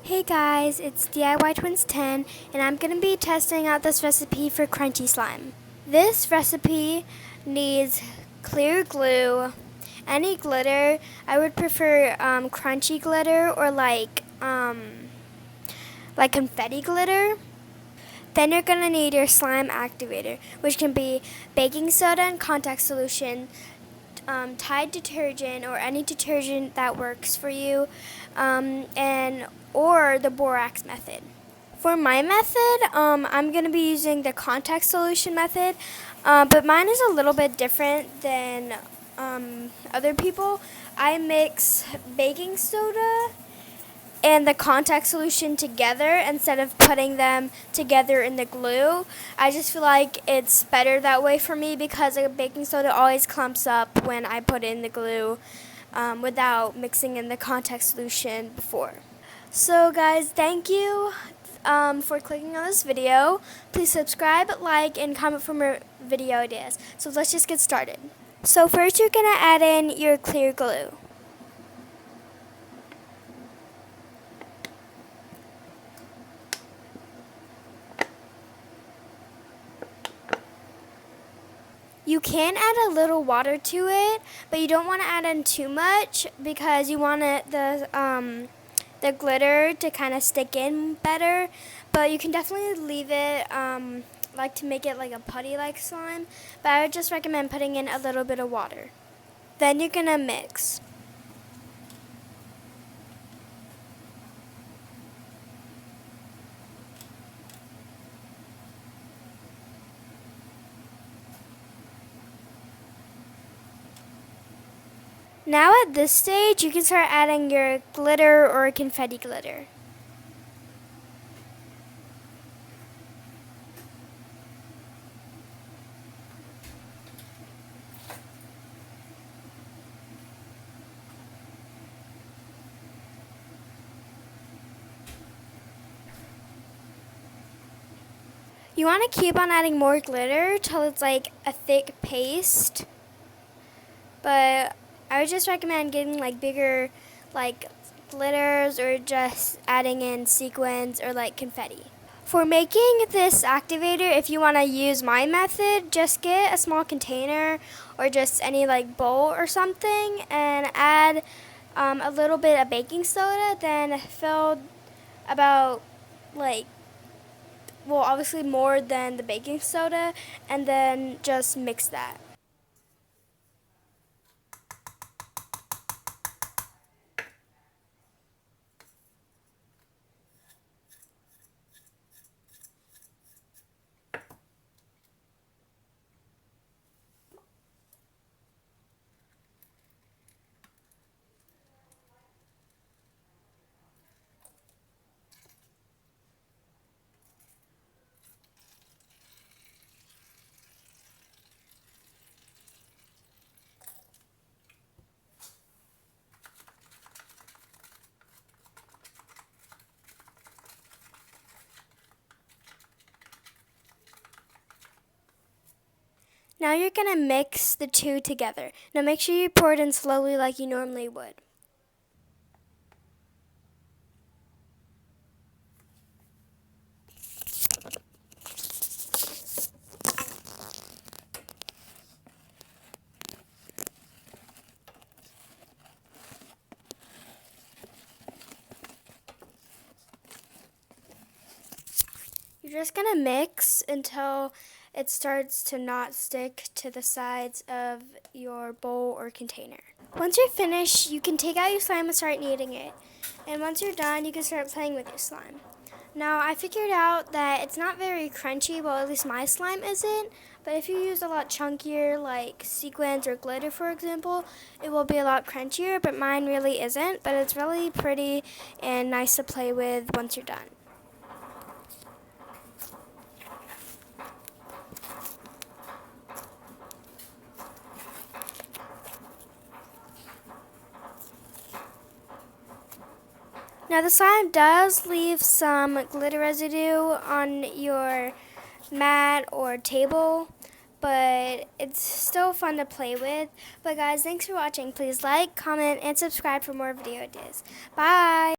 Hey guys, it's DIY Twins 10 and I'm going to be testing out this recipe for crunchy slime. This recipe needs clear glue, any glitter. I would prefer crunchy glitter or like confetti glitter. Then you're going to need your slime activator, which can be baking soda and contact solution, Tide detergent or any detergent that works for you, or the borax method. For my method, I'm going to be using the contact solution method, but mine is a little bit different than other people. I mix baking soda and the contact solution together instead of putting them together in the glue. I just feel like it's better that way for me because the baking soda always clumps up when I put in the glue without mixing in the contact solution before. So guys, thank you for clicking on this video. Please subscribe, like, and comment for more video ideas. So let's just get started. So first you're going to add in your clear glue. You can add a little water to it, but you don't want to add in too much because you want the glitter to kind of stick in better. But you can definitely leave it like to make it like a putty-like slime. But I would just recommend putting in a little bit of water. Then you're gonna mix. Now at this stage, you can start adding your glitter or confetti glitter. You want to keep on adding more glitter till it's like a thick paste, but I would just recommend getting like bigger like glitters or just adding in sequins or like confetti. For making this activator, if you want to use my method, just get a small container or just any like bowl or something and add a little bit of baking soda, then fill about obviously more than the baking soda, and then just mix that. Now you're going to mix the two together. Now make sure you pour it in slowly like you normally would. You're just going to mix until it starts to not stick to the sides of your bowl or container. Once you're finished, you can take out your slime and start kneading it. And once you're done, you can start playing with your slime. Now, I figured out that it's not very crunchy, well, at least my slime isn't. But if you use a lot chunkier, like sequins or glitter, for example, it will be a lot crunchier, but mine really isn't. But it's really pretty and nice to play with once you're done. Now the slime does leave some glitter residue on your mat or table, but it's still fun to play with. But guys, thanks for watching. Please like, comment, and subscribe for more video ideas. Bye!